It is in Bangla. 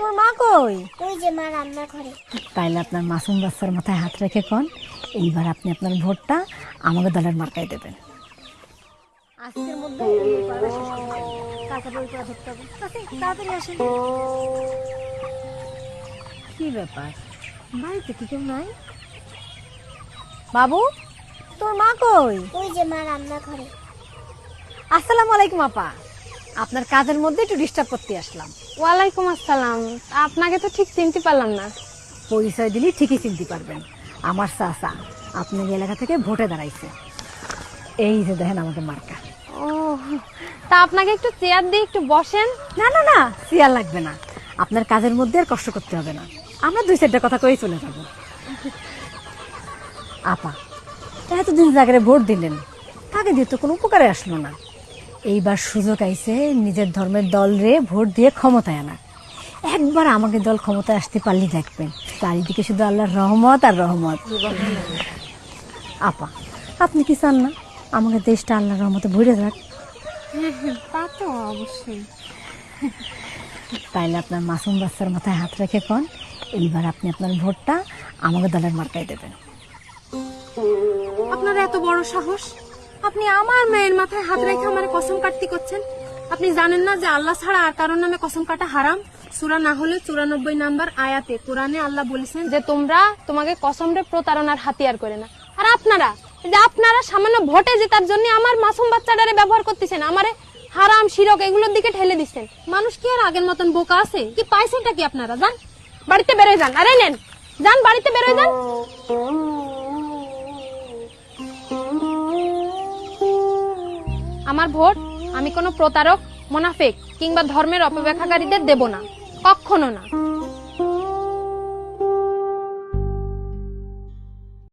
তোর মা কই? ওই যে মা রান্না করে। তাইলে আপনার মাসুম বাচ্চার মাথায় হাত রেখে কোন এইবার আপনি আপনার ভোটটা আমাকে দলের মার্কায় দেবেন। আজকের মধ্যে এই পড়াটা শেষ করতে হবে। কালকে বই পড়া ধরতে হবে। তাড়াতাড়ি আসেন। কি ব্যাপার, বাড়িতে কি কেউ নাই? বাবু, তোর মা কই? ওই যে মা রান্না করে। আসসালামু আলাইকুম আপা, আপনার কাজের মধ্যে একটু ডিস্টার্ব করতে আসলাম। ওয়ালাইকুম আসসালাম। আপনাকে তো ঠিক চিনতে পারলাম না। পরিচয় দিলে ঠিকই চিনতে পারবেন, আমার চাচা আপনার এলাকা থেকে ভোটে দাঁড়াইছে। এই যে দেখেন আমাদের মার্কা। ও, তা আপনাকে একটু চেয়ার দিয়ে একটু বসেন। না না না, চেয়ার লাগবে না, আপনার কাজের মধ্যে আর কষ্ট করতে হবে না, আমরা দুই চারটা কথা কয়েই চলে যাব। আপা, এতদিন জায়গায় ভোট দিলেন, তাকে দিয়ে তো কোনো উপকারে আসলো না। এইবার সুযোগ আইছে নিজের ধর্মের দল রে ভোট দিয়ে ক্ষমতায় আনা। একবার আমাকে দল ক্ষমতায় আসতে পারলে দেখবেন চারিদিকে শুধু আল্লাহর রহমত আর রহমত। আপা, আপনি কি চান না আমাকে দেশটা আল্লাহর রহমতে ভরে যাক? তা তো অবশ্যই। তাইলে আপনার মাসুম বাচ্চার মাথায় হাত রেখে কোন এইবার আপনি আপনার ভোটটা আমাকে দলের মার্কায় দেবেন। আপনার এত বড় সাহস, আপনি আমার মেয়ের মাথায় হাত রেখে আমার কসম কাটতে করছেন? আপনি জানেন না যে আল্লাহ ছাড়া আর কারোর নামে কসম কাটা হারাম? সূরা না হলে 94 নম্বর আয়াতে কোরআনে আল্লাহ বলেছেন যে তোমরা তোমাকে কসমরে প্রতারণার হাতিয়ার করে না। আর আপনারা সামান্য ভোটে জেতার জন্য আমার মাসুম বাচ্চাটারে ব্যবহার করতেছেন, আমারে হারাম শিরক এগুলোর দিকে ঠেলে দিচ্ছেন। মানুষ কি আর আগের মতন বোকা আছে? কি পাইছেনটা কি আপনারা? যান বাড়িতে বেরোয় যান। আরে নেন, যান বাড়িতে বেরোয় যান। আমার ভোট আমি কোনো প্রতারক, মুনাফিক কিংবা ধর্মের অপব্যাখ্যাকারীদের দেব না, কখনো না।